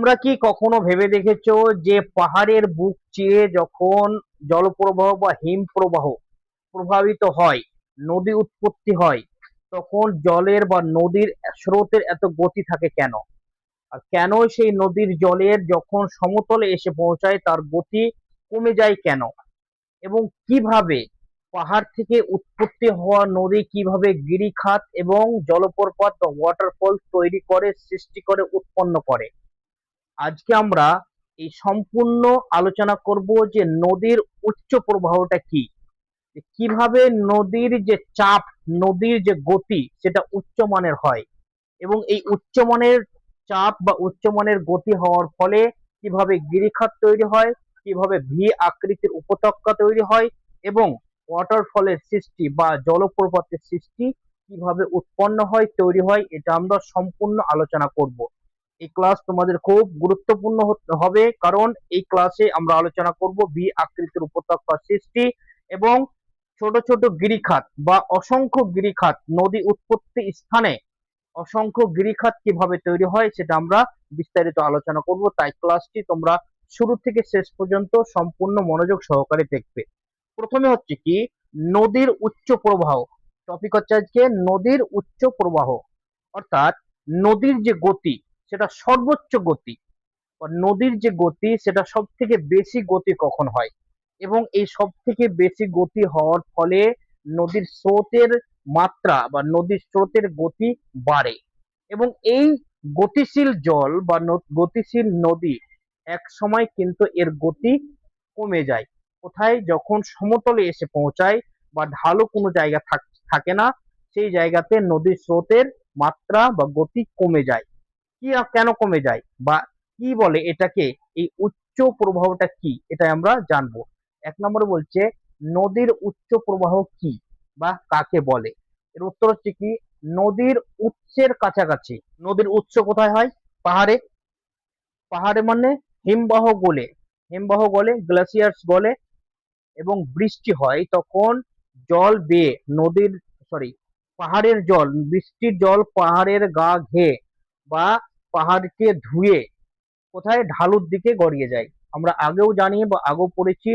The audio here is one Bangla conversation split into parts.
তোমরা কি কখনো ভেবে দেখেছো যে পাহাড়ের বুক চিরে যখন জলপ্রবাহ বা হিমপ্রবাহ প্রভাবিত হয়, নদী উৎপত্তি হয়, তখন জলের বা নদীর স্রোতের এত গতি থাকে কেন? আর কেন সেই নদীর জলের যখন সমতলে এসে পৌঁছায় তার গতি কমে যায় কেন? এবং কিভাবে পাহাড় থেকে উৎপত্তি হওয়া নদী কিভাবে গিরিখাত এবং জলপ্রপাত বা ওয়াটারফল তৈরি করে, সৃষ্টি করে, উৎপন্ন করে? আজকে আমরা এই সম্পূর্ণ আলোচনা করব যে নদীর উচ্চ প্রবাহটা কি, যে কিভাবে নদীর যে চাপ, নদীর যে গতি সেটা উচ্চমানের হয়, এবং এই উচ্চমানের চাপ বা উচ্চমানের গতি হওয়ার ফলে কিভাবে গিরিখাত তৈরি হয়, কিভাবে ভি আকৃতির উপত্যকা তৈরি হয়, এবং ওয়াটারফলের সৃষ্টি বা জলপ্রপাতের সৃষ্টি কিভাবে উৎপন্ন হয়, তৈরি হয়, এটা আমরা সম্পূর্ণ আলোচনা করব। এই ক্লাস তোমাদের খুব গুরুত্বপূর্ণ হবে, কারণ এই ক্লাসে আমরা আলোচনা করব ভি আকৃতির উপত্যকা সৃষ্টি এবং ছোট ছোট গিরিখাত বা অসংখ্য গিরিখাত, নদী উৎপত্তি স্থানে অসংখ্য গিরিখাত কিভাবে তৈরি হয় সেটা আমরা বিস্তারিত আলোচনা করব। তাই ক্লাসটি তোমরা শুরু থেকে শেষ পর্যন্ত সম্পূর্ণ মনোযোগ সহকারে দেখবে। প্রথমে হচ্ছে কি, নদীর উচ্চ প্রবাহ। টপিক হচ্ছে আজকে নদীর উচ্চ প্রবাহ, অর্থাৎ নদীর যে গতি সেটা সর্বোচ্চ গতি, বা নদীর যে গতি সেটা সব থেকে বেশি গতি কখন হয়, এবং এই সব থেকে বেশি গতি হওয়ার ফলে নদীর স্রোতের মাত্রা বা নদীর স্রোতের গতি বাড়ে, এবং এই গতিশীল জল বা গতিশীল নদী এক সময় কিন্তু এর গতি কমে যায়। কোথায়? যখন সমতলে এসে পৌঁছায় বা ঢালু কোনো জায়গা থাকে না, সেই জায়গাতে নদীর স্রোতের মাত্রা বা গতি কমে যায়। কি কেন কমে যায়, বা কি বলে এটাকে, এই উচ্চ প্রবাহটা কি, এটা আমরা জানবো। এক নম্বরে বলছে নদীর উচ্চ প্রবাহ কি বা কাকে বলে। এর উত্তর হচ্ছে কি, নদীর উৎসের কাছাকাছি। নদীর উৎস কোথায় হয়? পাহাড়ে। পাহাড়ে মানে হিমবাহ গলে, হিমবাহ গলে, গ্লেসিয়ার্স গলে এবং বৃষ্টি হয়, তখন জল বেয়ে নদীর, সরি, পাহাড়ের জল, বৃষ্টির জল পাহাড়ের গা ঘেয়ে বা পাহাড়কে ধুয়ে কোথায়? ঢালুর দিকে গড়িয়ে যায়। আমরা আগেও জানি বা আগেও পড়েছি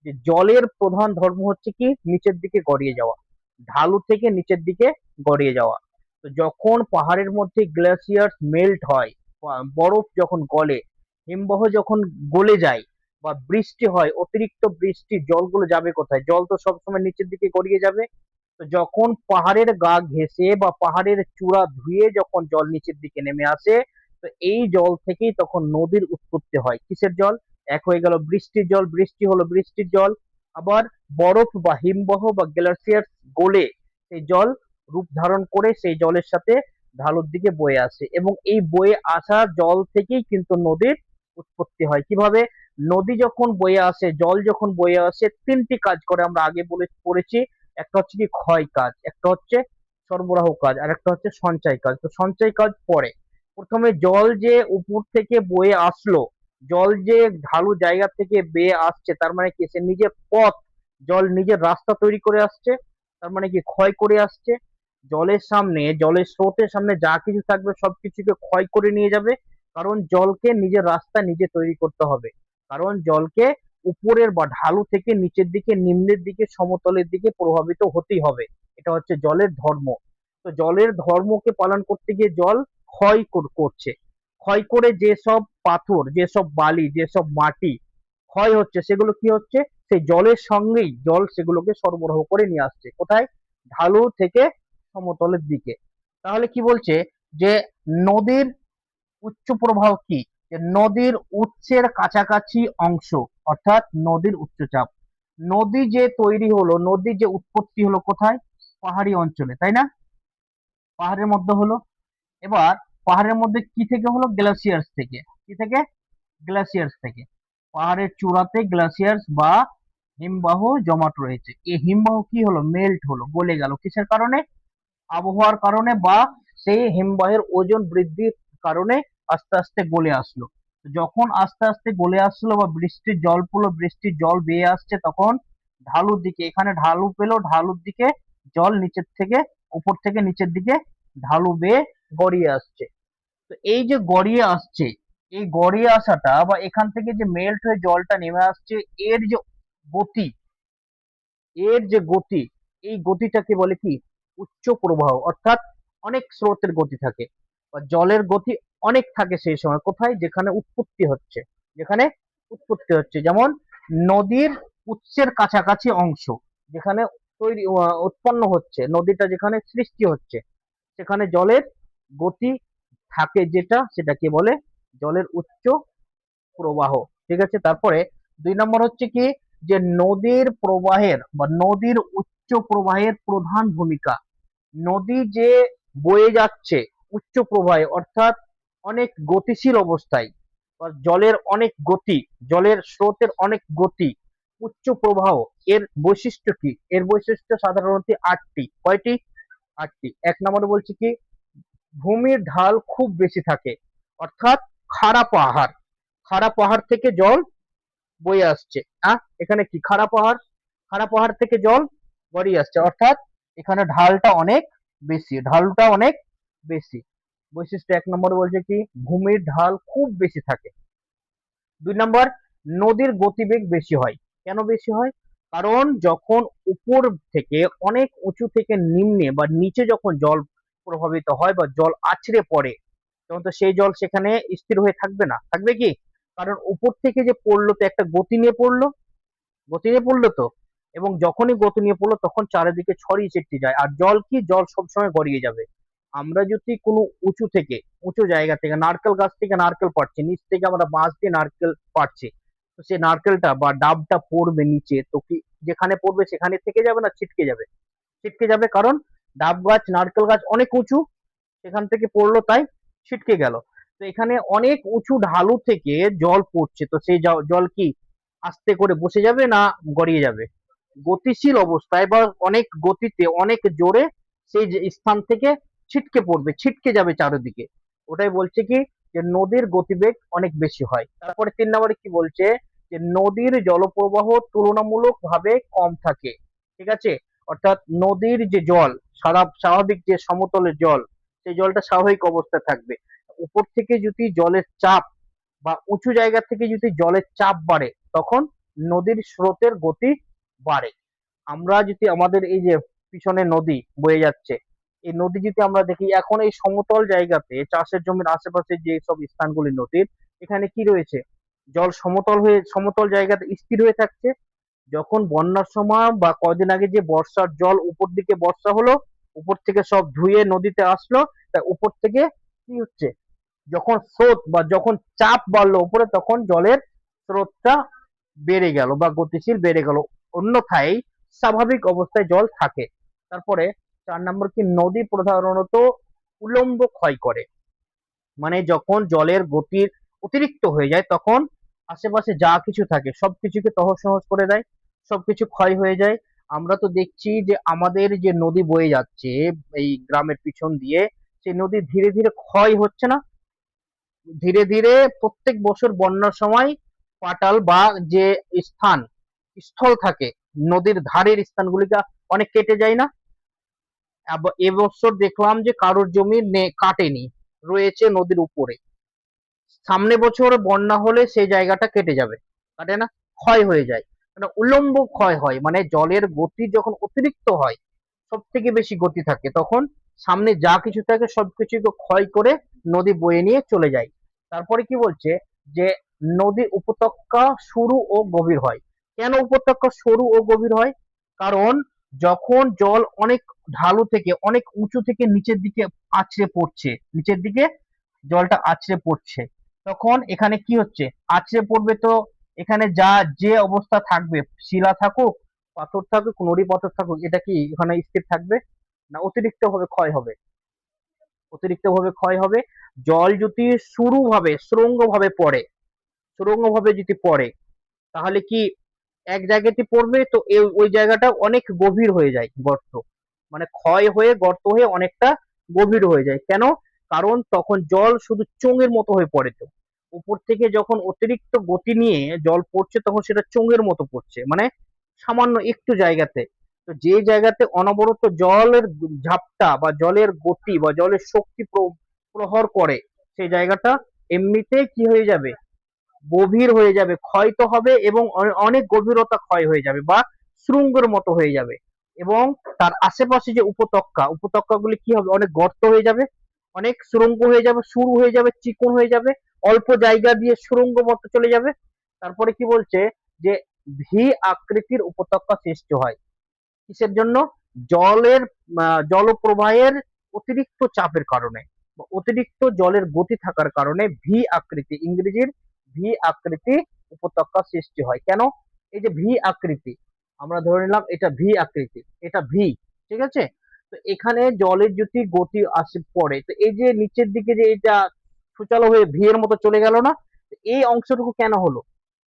যে জলের প্রধান ধর্ম হচ্ছে কি, নিচের দিকে গড়িয়ে যাওয়া, ঢালু থেকে নিচের দিকে গড়িয়ে যাওয়া। তো যখন পাহাড়ের মধ্যে গ্লেসিয়ার্স মেল্ট হয়, বরফ যখন গলে, হিমবাহ যখন গলে যায় বা বৃষ্টি হয়, অতিরিক্ত বৃষ্টির জলগুলো যাবে কোথায়? জল তো সবসময় নিচের দিকে গড়িয়ে যাবে। তো যখন পাহাড়ের গা ঘেঁষে বা পাহাড়ের চূড়া ধুয়ে যখন জল নিচের দিকে নেমে আসে, তো এই জল থেকেই তখন নদীর উৎপত্তি হয়। কিসের জল? এক হয়ে গেল বৃষ্টির জল, বৃষ্টি হলো বৃষ্টির জল। আবার বরফ বা হিমবাহ বা গ্লেসিয়ার গলে সেই জল রূপ ধারণ করে সেই জলের সাথে ঢালুর দিকে বয়ে আসে, এবং এই বয়ে আসা জল থেকেই কিন্তু নদীর উৎপত্তি হয়। কিভাবে? নদী যখন বয়ে আসে, জল যখন বয়ে আসে, তিনটি কাজ করে, আমরা আগে পড়েছি। একটা হচ্ছে কি ক্ষয় কাজ, একটা হচ্ছে সরবরাহ কাজ, আর একটা হচ্ছে সঞ্চয় কাজ। তো সঞ্চয় কাজ পরে। প্রথমে জল যে উপর থেকে বয়ে আসলো, জল যে ঢালু জায়গা থেকে বেয়ে আসছে, তার মানে কি সে নিজের পথ, জল নিজের রাস্তা তৈরি করে আসছে, তার মানে কি ক্ষয় করে আসছে। জলের সামনে, জলের স্রোতের সামনে যা কিছু থাকবে সবকিছুকে ক্ষয় করে নিয়ে যাবে, কারণ জলকে নিজের রাস্তা নিজে তৈরি করতে হবে। কারণ জলকে উপরের বা ঢালু থেকে নিচের দিকে, নিম্নের দিকে, সমতলের দিকে প্রভাবিত হতেই হবে। এটা হচ্ছে জলের ধর্ম। তো জলের ধর্মকে পালন করতে গিয়ে জল ক্ষয় করছে। ক্ষয় করে যেসব পাথর, যেসব বালি, যেসব মাটি ক্ষয় হচ্ছে, সেগুলো কি হচ্ছে? সেই জলের সঙ্গেই জল সেগুলোকে সরবরাহ করে নিয়ে আসছে। কোথায়? ঢালু থেকে সমতলের দিকে। তাহলে কি বলছে যে নদীর উচ্চ প্রবাহ কি? যে নদীর উৎসের কাছাকাছি অংশ, অর্থাৎ নদীর উচ্চচাপ। নদী যে তৈরি হলো, নদী যে উৎপত্তি হলো কোথায়? পাহাড়ি অঞ্চলে, তাই না? পাহাড়ের মধ্যে হলো। এবার পাহাড়ের মধ্যে কি থেকে হলো? গ্লেসিয়ার্স থেকে। কি থেকে? গ্লেসিয়ার্স থেকে। পাহাড়ের চূড়াতে গ্লেসিয়ার্স বা হিমবাহ জমাট রয়েছে। এই হিমবাহ কি হলো? মেল্ট হলো, গলে গেল। কিসের কারণে? আবহাওয়ার কারণে, বা সেই হিমবাহের ওজন বৃদ্ধির কারণে আস্তে আস্তে গলে আসলো। যখন আস্তে আস্তে গলে আসলো বা বৃষ্টির জল পড়লো, বৃষ্টির জল বেয়ে আসছে, তখন ঢালুর দিকে, এখানে ঢালু পেলো, ঢালুর দিকে জল নিচের থেকে, উপর থেকে নিচের দিকে ঢালু বেয়ে গড়িয়ে আসছে। তো এই যে গড়িয়ে আসছে, এই গড়িয়ে আসাটা বা এখান থেকে যে মেল্ট হয়ে জলটা নেমে আসছে, এর যে গতি, এর যে গতি, এই গতিটাকে বলে কি উচ্চ প্রবাহ। অর্থাৎ অনেক স্রোতের গতি থাকে বা জলের গতি অনেক থাকে সেই সময়, কোথায়, যেখানে উৎপত্তি হচ্ছে, যেখানে উৎপত্তি হচ্ছে, যেমন নদীর উৎসের কাছাকাছি অংশ, যেখানে তৈরি উৎপন্ন হচ্ছে, নদীটা যেখানে সৃষ্টি হচ্ছে, সেখানে জলের গতি থাকে, যেটা সেটাকে বলে জলের উচ্চ প্রবাহ। ঠিক আছে, তারপরে 2 নম্বর হচ্ছে কি, যে নদীর প্রবাহের বা নদীর উচ্চ প্রবাহের প্রধান ভূমিকা। নদী যে বয়ে যাচ্ছে উচ্চ প্রবাহে, অর্থাৎ অনেক গতিশীল অবস্থায়, বা জলের অনেক গতি, জলের স্রোতের অনেক গতি, উচ্চ প্রবাহ, এর বৈশিষ্ট্য কি? এর বৈশিষ্ট্য সাধারণত 8টি। কয়টি? 8টি। 1 নম্বরে বলছি কি, ভূমির ঢাল খুব বেশি থাকে, অর্থাৎ খাড়া পাহাড়, খাড়া পাহাড় থেকে জল বয়ে আসছে। এখানে কি খাড়া পাহাড়, খাড়া পাহাড় থেকে জল গড়িয়ে আসছে, অর্থাৎ এখানে ঢালটা অনেক বেশি, ঢালটা অনেক বেশি। বৈশিষ্ট্য 1 নম্বরে বলছে কি, ভূমির ঢাল খুব বেশি থাকে। 2 নম্বর, নদীর গতিবেগ বেশি হয়। কেন বেশি হয়? কারণ যখন উপর থেকে অনেক উঁচু থেকে নিম্নে বা নিচে যখন জল প্রভাবিত হয় বা জল আছড়ে পড়ে, তখন তো সেই জল সেখানে স্থির হয়ে থাকবে না, থাকবে কি? কারণ উপর থেকে যে পড়লো তো একটা গতি নিয়ে পড়লো, গতি নিয়ে পড়লো তো, এবং যখনই গতি নিয়ে পড়লো তখন চারিদিকে ছড়িয়ে ছিটিয়ে যায়। আর জল কি, জল সবসময় গড়িয়ে যাবে। আমরা যদি কোনো উঁচু থেকে, উঁচু জায়গা থেকে, নারকেল গাছ থেকে নারকেল পাড়ছি, নিচ থেকে আমরা বাঁশ দিয়ে নারকেল পাড়ছি, তো সেই নারকেলটা বা ডাবটা পড়বে নিচে, তো কি যেখানে পড়বে সেখানে থেকে যাবে না ছিটকে যাবে? ছিটকে যাবে, কারণ ডাব গাছ, নারকেল গাছ অনেক উঁচু, সেখান থেকে পড়লো তাই ছিটকে গেল। তো এখানে অনেক উঁচু ঢালু থেকে জল পড়ছে, তো সেই জল কি আস্তে করে বসে যাবে না গড়িয়ে যাবে? গতিশীল অবস্থায় বা অনেক গতিতে, অনেক জোরে সেই যে স্থান থেকে ছিটকে পড়বে, ছিটকে যাবে চারিদিকে। ওটাই বলছে কি, যে নদীর গতিবেগ অনেক বেশি হয়। তারপরে 3 নম্বরে কি বলছে, যে নদীর জলপ্রবাহ তুলনামূলক ভাবে কম থাকে। ঠিক আছে, অর্থাৎ নদীর যে জল, সারা স্বাভাবিক যে সমতলের জল, সেই জলটা স্বাভাবিক অবস্থায় থাকবে। উপর থেকে যদি জলের চাপ বা উঁচু জায়গা থেকে যদি জলের চাপ বাড়ে, তখন নদীর স্রোতের গতি বাড়ে। আমরা যদি আমাদের এই যে পিছনে নদী বয়ে যাচ্ছে, এই নদী যদি আমরা দেখি, এখন এই সমতল জায়গাতে চাষের জমির আশেপাশে যে সব স্থানগুলি নদীর, এখানে কি রয়েছে, জল সমতল হয়ে, সমতল জায়গাতে স্থির হয়ে থাকছে। যখন বন্যার সময় বা কয়দিন আগে যে বর্ষার জল উপর দিকে বর্ষা হলো, উপর থেকে সব ধুয়ে নদীতে আসলো, তা উপর থেকে কি হচ্ছে, যখন স্রোত বা যখন চাপ বাড়লো উপরে, তখন জলের স্রোতটা বেড়ে গেল বা গতিশীল বেড়ে গেল, অন্যথায় স্বাভাবিক অবস্থায় জল থাকে। তারপরে 4 নম্বর কি, নদী প্রধানত উল্লম্ব ক্ষয় করে। মানে যখন জলের গতির অতিরিক্ত হয়ে যায়, তখন আশেপাশে যা কিছু থাকে সবকিছুকে তহস নহস করে দেয়, সবকিছু ক্ষয় হয়ে যায়। আমরা তো দেখছি যে আমাদের যে নদী বয়ে যাচ্ছে এই গ্রামের পিছন দিয়ে, সেই নদী ধীরে ধীরে ক্ষয় হচ্ছে না? ধীরে ধীরে প্রত্যেক বছর বন্যার সময় পাটাল বা যে স্থান, স্থল থাকে, নদীর ধারের স্থানগুলিকে অনেক কেটে যায় না? এবছর দেখলাম যে কারোর জমি কাটেনি, রয়েছে নদীর উপরে। সামনে বছর বন্যা হলে সেই জায়গাটা কেটে যাবে, কাটে না, ক্ষয় হয়ে যায়। মানে উল্লম্ব ক্ষয় হয়, মানে জলের গতি যখন অতিরিক্ত হয়, সব থেকে বেশি গতি থাকে, তখন সামনে যা কিছু থাকে সবকিছুকে ক্ষয় করে নদী বয়ে নিয়ে চলে যায়। তারপরে কি বলছে, যে নদী উপত্যকা সরু ও গভীর হয়। কেন উপত্যকা সরু ও গভীর হয়? কারণ যখন জল অনেক ঢালু থেকে, অনেক উঁচু থেকে নিচের দিকে আছড়ে পড়ছে, নিচের দিকে জলটা আছড়ে পড়ছে, তখন এখানে কি হচ্ছে, আছড়ে পড়বে তো এখানে যা যে অবস্থা থাকবে, শিলা থাকুক, পাথর থাকুক, নুড়ি পাথর থাকুক, এটা কি এখানে স্থির থাকবে না? অতিরিক্ত ভাবে ক্ষয় হবে, অতিরিক্ত ভাবে ক্ষয় হবে। জল যদি শুরু ভাবে, সুড়ঙ্গ ভাবে পড়ে, সুড়ঙ্গ ভাবে যদি পড়ে, তাহলে কি এক জায়গাতে পড়বে তো ওই জায়গাটা অনেক গভীর হয়ে যায়, গর্ত, মানে ক্ষয় হয়ে গর্ত হয়ে অনেকটা গভীর হয়ে যায়। কেন? কারণ তখন জল শুধু চোঙের মতো হয়ে পড়ে। তো উপর থেকে যখন অতিরিক্ত গতি নিয়ে জল পড়ছে, তখন সেটা চোঙের মতো পড়ছে, মানে সামান্য একটু জায়গাতে। তো যে জায়গাতে অনবরত জলের ঝাপটা বা জলের গতি বা জলের শক্তি প্রহর করে, সেই জায়গাটা এমনিতে কি হয়ে যাবে, গভীর হয়ে যাবে, ক্ষয় তো হবে এবং অনেক গভীরতা ক্ষয় হয়ে যাবে বা সুড়ঙ্গের মতো হয়ে যাবে। এবং তার আশেপাশে যে উপত্যকা, উপত্যকাগুলি কি হবে, অনেক গর্ত হয়ে যাবে, অনেক সুড়ঙ্গ হয়ে যাবে, শুরু হয়ে যাবে, চিকন হয়ে যাবে, অল্প জায়গা দিয়ে সুড়ঙ্গ মতো চলে যাবে। তারপরে কি বলছে যে ভি আকৃতির উপত্যকা সৃষ্টি হয়। কিসের জন্য? জলের জলপ্রবাহের অতিরিক্ত চাপের কারণে বা অতিরিক্ত জলের গতি থাকার কারণে ভি আকৃতি, ইংরেজির ভি আকৃতি উপত্যকা সৃষ্টি হয়। কেন? এই যে ভি আকৃতি, আমরা ধরে নিলাম এটা ভি আকৃতি, এটা ভি, ঠিক আছে। তো এখানে জলের যদি গতি আসে পড়ে, তো এই যে নিচের দিকে যে এটা সুচালো হয়ে ভি এর মতো চলে গেল না, এই অংশটুকু কেন হলো?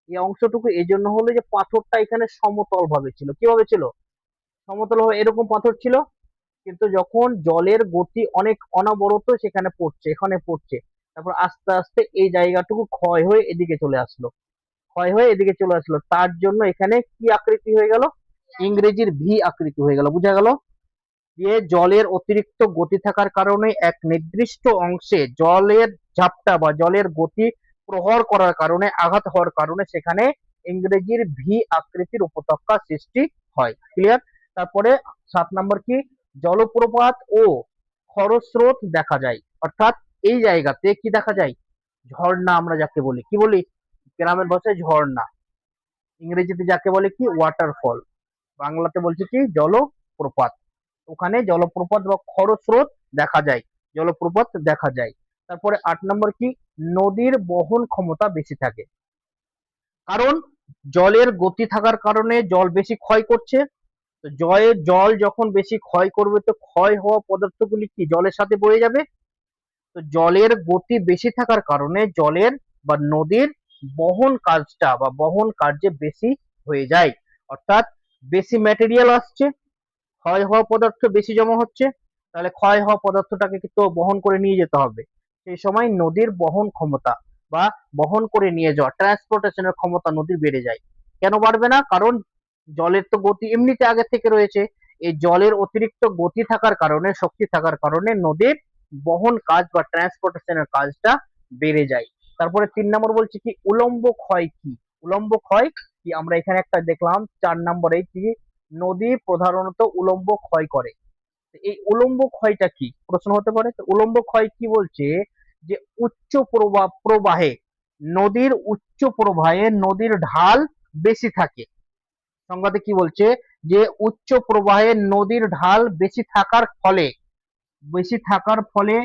এই অংশটুকু এই জন্য হলো যে পাথরটা এখানে সমতল ভাবে ছিল। কিভাবে ছিল? সমতল ভাবে এরকম পাথর ছিল, কিন্তু যখন জলের গতি অনেক অনবরত সেখানে পড়ছে, এখানে পড়ছে, তারপর আস্তে আস্তে এই জায়গাটুকু ক্ষয় হয়ে এদিকে চলে আসলো, ক্ষয় হয়ে এদিকে চলে আসলো, তার জন্য এখানে কি আকৃতি হয়ে গেল? ইংরেজির ভি আকৃতি হয়ে গেল। বুঝা গেল যে জলের অতিরিক্ত গতি থাকার কারণে এক নির্দিষ্ট অংশে জলের ঝাপটা বা জলের গতি প্রহর করার কারণে, আঘাত হওয়ার কারণে সেখানে ইংরেজির ভি আকৃতির উপত্যকা সৃষ্টি হয়। ক্লিয়ার? তারপরে 7 নম্বর কি, জলপ্রপাত ও খরস্রোত দেখা যায়। অর্থাৎ এই জায়গাতে কি দেখা যায়? ঝর্ণা আমরা যাকে বলি, কি বলি গ্রামের ভাষায়? ঝর্ণা। ইংরেজিতে যাকে বলে কি? ওয়াটারফল। বাংলাতে বলছে কি? জলপ্রপাত। ওখানে জলপ্রপাত বা খরস্রোত দেখা যায়, জলপ্রপাত দেখা যায়। তারপরে 8 নম্বর কি, নদীর বহন ক্ষমতা বেশি থাকে। কারণ জলের গতি থাকার কারণে জল বেশি ক্ষয় করছে। তো জল যখন বেশি ক্ষয় করবে, তো ক্ষয় হওয়া পদার্থগুলি কি জলের সাথে বয়ে যাবে। তো জলের গতি বেশি থাকার কারণে জলের বা নদীর বহন কাজটা বা বহন কার্যে বেশি হয়ে যায়। অর্থাৎ বেশি ম্যাটেরিয়াল আসছে, ক্ষয় হওয়া পদার্থ বেশি জমা হচ্ছে, তাহলে ক্ষয় হওয়া পদার্থটাকে কিন্তু বহন করে নিয়ে যেতে হবে। সেই সময় নদীর বহন ক্ষমতা বা বহন করে নিয়ে যাওয়া, ট্রান্সপোর্টেশনের ক্ষমতা নদীর বেড়ে যায়। কেন বাড়বে না? কারণ জলের তো গতি এমনিতে আগে থেকে রয়েছে। এই জলের অতিরিক্ত গতি থাকার কারণে, শক্তি থাকার কারণে নদীর বহন কাজ বা ট্রান্সপোর্টেশনের কাজটা বেড়ে যায়। তারপরে 3 নম্বর বলছে কি, উলম্ব ক্ষয় কি? উলম্ব ক্ষয় কি আমরা এখানে একটা দেখলাম 4 নম্বরে কি, নদী প্রধানত উলম্ব ক্ষয় করে। এই উলম্ব ক্ষয়টা কি প্রশ্ন হতে পারে। তো উলম্ব ক্ষয় কি বলছে যে উচ্চ প্রবাহে, নদীর উচ্চ প্রবাহে নদীর ঢাল বেশি থাকে। সংজ্ঞাতে কি বলছে যে উচ্চ প্রবাহে নদীর ঢাল বেশি থাকার ফলে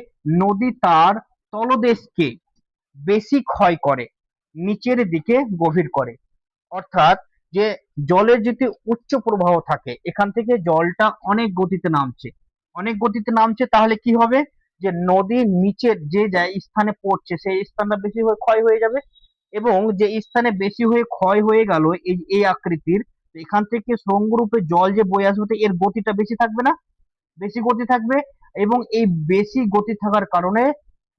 নদী তার তলদেশকে বেশি ক্ষয় করে, নিচের দিকে গভীর করে। অর্থাৎ যে জলের যদি উচ্চ প্রবাহ থাকে, এখান থেকে জলটা অনেক গতিতে নামছে, অনেক গতিতে নামছে, তাহলে কি হবে যে নদীর নিচের যে স্থানে পড়ছে সেই স্থানটা বেশি হয়ে ক্ষয় হয়ে যাবে। এবং যে স্থানে বেশি হয়ে ক্ষয় হয়ে গেল এই এই আকৃতির, তো এখান থেকে সুড়ঙ্গরূপে জল যে বয়ে আসবে, তো এর গতিটা বেশি থাকবে না? বেশি গতি থাকবে। এবং এই বেশি গতি থাকার কারণে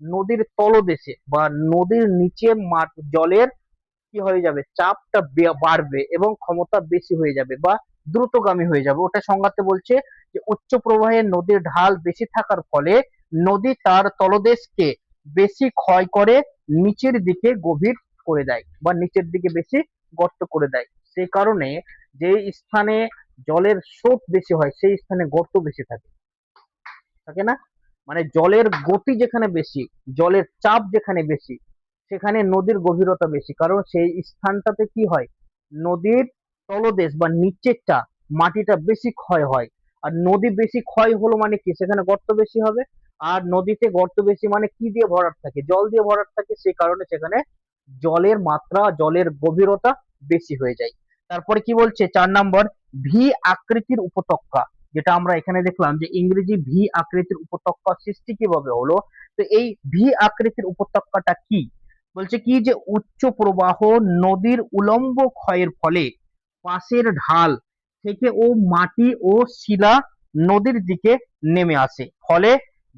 নদীর তলদেশে বা নদীর নিচে জলের কি হয়ে যাবে, চাপটা বাড়বে এবং ক্ষমতা বেশি হয়ে যাবে বা দ্রুতগামী হয়ে যাবে। ওটা সংজ্ঞাতে বলছে যে উচ্চ প্রবাহে নদীর ঢাল বেশি থাকার ফলে নদী তার তলদেশকে বেশি ক্ষয় করে, নিচের দিকে গভীর করে দেয় বা নিচের দিকে বেশি গর্ত করে দেয়। সেই কারণে যে স্থানে জলের স্রোত বেশি হয় সেই স্থানে গর্ত বেশি থাকে, থাকে না? মানে জলের গতি যেখানে বেশি, জলের চাপ যেখানে বেশি, সেখানে নদীর গভীরতা বেশি, কারণ সেই স্থানটাতে কি হয়, নদীর তলদেশ বা নিচেরটা মাটিটা বেশি ক্ষয় হয়। আর নদী বেশি ক্ষয় হলো মানে কি, সেখানে গর্ত বেশি হবে। আর নদীতে গর্ত বেশি মানে কি দিয়ে ভরাট থাকে? জল দিয়ে ভরাট থাকে, সেই কারণে সেখানে জলের মাত্রা, জলের গভীরতা বেশি হয়ে যায়। তারপরে কি বলছে 4 নম্বর, ভি আকৃতির উপত্যকা। যেটা আমরা এখানে দেখলাম যে ইংরেজি ভি আকৃতির উপত্যকা সৃষ্টি কিভাবে হলো। তো এই ভি আকৃতির উপত্যকাটা কি বলছে কি, যে উচ্চ প্রবাহ নদীর উলম্ব ক্ষয়ের ফলে পাশের ঢাল থেকে ও মাটি ও শিলা নদীর দিকে নেমে আসে, ফলে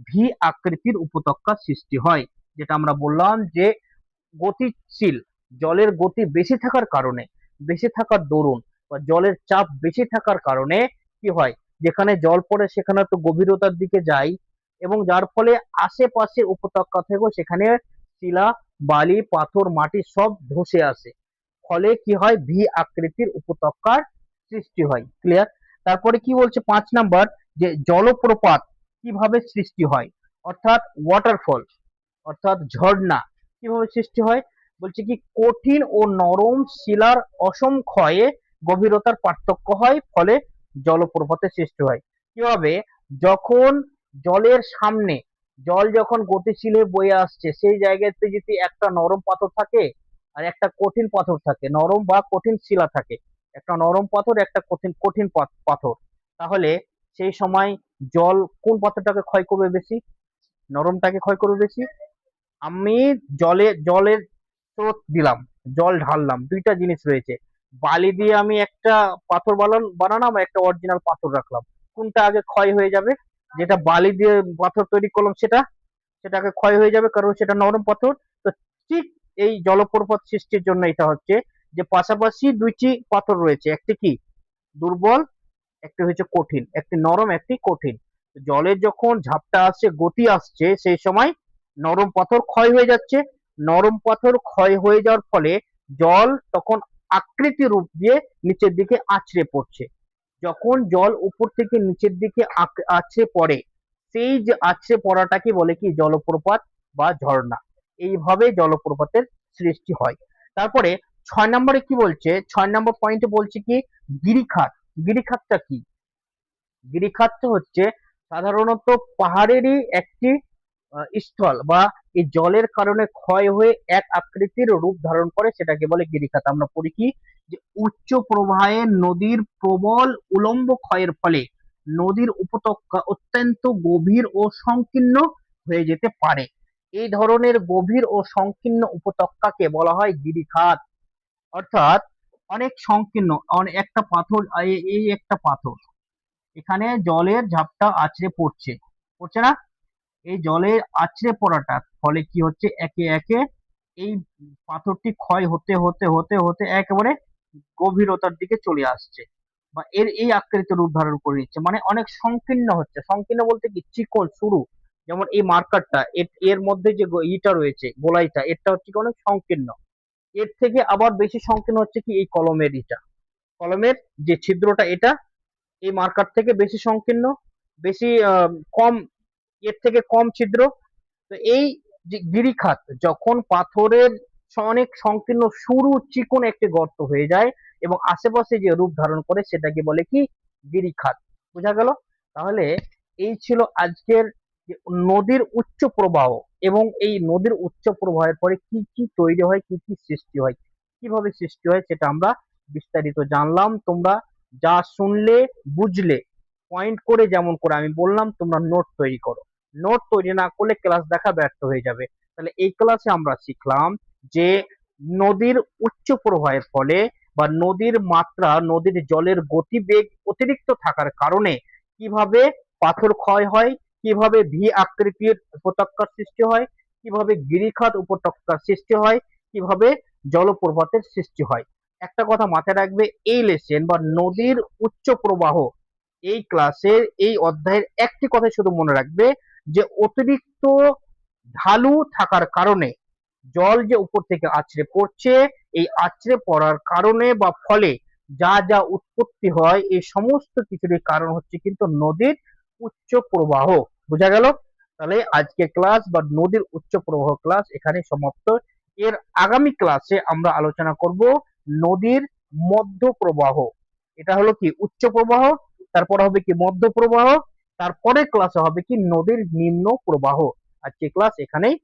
ভি আকৃতির উপত্যকা সৃষ্টি হয়। যেটা আমরা বললাম যে গতিশীল, জলের গতি বেশি থাকার কারণে, বেশি থাকার দরুন বা জলের চাপ বেশি থাকার কারণে কি হয়, যেখানে জল পড়ে সেখানে তো গভীরতার দিকে যায় এবং যার ফলে আশেপাশের উপত্যকা থেকেও সেখানে শিলা বালি, পাথর, মাটি সব ধসে আসে। ফলে কি হয়, ভি আকৃতির উপত্যকার সৃষ্টি হয়। ক্লিয়ার? তারপরে কি বলছে 5 নাম্বার, যে জলপ্রপাত কিভাবে সৃষ্টি হয়, অর্থাৎ ওয়াটারফল অর্থাৎ ঝর্ণা কিভাবে সৃষ্টি হয়। বলছে কি কঠিন ও নরম শিলার অসম ক্ষয়ে গভীরতার পার্থক্য হয়, ফলে জলপ্রপাতের সৃষ্টি হয়। কিভাবে? যখন জলের সামনে, জল যখন গতিশীল হয়ে বয়ে আসছে, সেই জায়গাতে যদি একটা নরম পাথর থাকে আর একটা কঠিন পাথর থাকে, নরম বা কঠিন শিলা থাকে, একটা নরম পাথর একটা কঠিন কঠিন পাথর, তাহলে সেই সময় জল কোন পাথরটাকে ক্ষয় করবে বেশি? নরমটাকে ক্ষয় করবে বেশি। আমি জলের স্রোত দিলাম, জল ঢাললাম, দুইটা জিনিস রয়েছে। বালি দিয়ে আমি একটা পাথর বানালাম, একটা অরিজিনাল পাথর রাখলাম, কোনটা আগে ক্ষয় হয়ে যাবে? যেটা বালি দিয়ে পাথর তৈরি করলাম সেটাকে ক্ষয় হয়ে যাবে, কারণ সেটা নরম পাথর। তো ঠিক এই জলপ্রপাত সৃষ্টির জন্য এটা হচ্ছে যে পাশাপাশি দুইটি পাথর রয়েছে, একটি কি দুর্বল, একটি হচ্ছে কঠিন, একটি নরম একটি কঠিন। জলের যখন ঝাপটা আসছে, গতি আসছে, সেই সময় নরম পাথর ক্ষয় হয়ে যাচ্ছে। নরম পাথর ক্ষয় হয়ে যাওয়ার ফলে জল তখন আকৃতি রূপ দিয়ে নিচের দিকে আছড়ে পড়ছে। যখন জল উপর থেকে নিচের দিকে আছড়ে পড়ে, সেই যে আছড়ে পড়াটাকে বলে কি জলপ্রপাত বা ঝর্ণা। এইভাবে জলপ্রপাতের সৃষ্টি হয়। তারপরে 6 নম্বরে কি বলছে, 6 নম্বর পয়েন্টে বলছে কি গিরিখাত। গিরিখাতটা কি? গিরিখাতটা হচ্ছে সাধারণত পাহাড়েরই একটি স্থল, বা এই জলের কারণে ক্ষয় হয়ে এক আকৃতির রূপ ধারণ করে, সেটাকে বলে গিরিখাত। আমরা পড়ি কি যে উচ্চ প্রবাহে নদীর প্রবল উলম্ব ক্ষয়ের ফলে নদীর উপত্যকা অত্যন্ত গভীর ও সংকীর্ণ হয়ে যেতে পারে। এই ধরনের গভীর ও সংকীর্ণ উপত্যকাকে বলা হয় গিরিখাত। অর্থাৎ অনেক সংকীর্ণ, একটা পাথর, এই একটা পাথর, এখানে জলের ঝাপটা আছড়ে পড়ছে, পড়ছে না? এই জলের আছড়ে পড়াটার ফলে কি হচ্ছে, একে একে এই পাথরটি ক্ষয় হতে হতে হতে হতে একেবারে গভীরতার দিকে চলে আসছে, বা এর এই আকৃতির রূপ ধারণ করে নিচ্ছে, মানে অনেক সংকীর্ণ হচ্ছে। সংকীর্ণ বলতে কি চিকন সরু, যেমন এই মার্কারটা, এর মধ্যে যে ইটা রয়েছে, গোলাইটা, এটা হচ্ছে কি অনেক সংকীর্ণ। এর থেকে আবার বেশি সংকীর্ণ হচ্ছে কি এই কলমের ইটা, কলমের যে ছিদ্রটা, এটা এই মার্কার থেকে বেশি সংকীর্ণ, বেশি কম, এর থেকে কম ছিদ্র। তো এই যে গিরিখাত, যখন পাথরের অনেক সংকীর্ণ সরু চিকন একটি গর্ত হয়ে যায় এবং আশেপাশে যে রূপ ধারণ করে, সেটাকে বলে কি গিরিখাত। বোঝা গেল? তাহলে এই ছিল আজকের যে নদীর উচ্চ প্রবাহ, এবং এই নদীর উচ্চ প্রবাহের পরে কি কি তৈরি হয়, কি কি সৃষ্টি হয়, কিভাবে সৃষ্টি হয়, সেটা আমরা বিস্তারিত জানলাম। তোমরা যা শুনলে, বুঝলে, পয়েন্ট করে, যেমন করে আমি বললাম, তোমরা নোট তৈরি করো। নোট তৈরি না করলে ক্লাস দেখা ব্যর্থ হয়ে যাবে। তাহলে এই ক্লাসে আমরা শিখলাম যে নদীর উচ্চ প্রবাহের ফলে, বা নদীর মাত্রা, নদীর জলের গতিবেগ অতিরিক্ত থাকার কারণে কিভাবে পাথর ক্ষয় হয়, কিভাবে ভি আকৃতির উপত্যকার সৃষ্টি হয়, কিভাবে গিরিখাত উপত্যকার সৃষ্টি হয়, কিভাবে জলপ্রপাতের সৃষ্টি হয়। একটা কথা মাথায় রাখবে, এই লেসেন বা নদীর উচ্চ প্রবাহ, এই ক্লাসের এই অধ্যায়ের একটি কথা শুধু মনে রাখবে, যে অতিরিক্ত ঢালু থাকার কারণে জল যে উপর থেকে আছড়ে পড়ছে, এই আছড়ে পড়ার কারণে বা ফলে যা যা উৎপত্তি হয়, এই সমস্ত কিছুরই কারণ হচ্ছে কিন্তু নদীর উচ্চ প্রবাহ। বোঝা গেল? তাহলে আজকে ক্লাস বা নদীর উচ্চ প্রবাহ ক্লাস এখানে সমাপ্ত। এর আগামী ক্লাসে আমরা আলোচনা করব নদীর মধ্য প্রবাহ। এটা হলো কি উচ্চ প্রবাহ, তারপর হবে কি মধ্য প্রবাহ, তারপরে ক্লাসে হবে কি নদীর নিম্ন প্রবাহ। আজকে ক্লাস এখানেই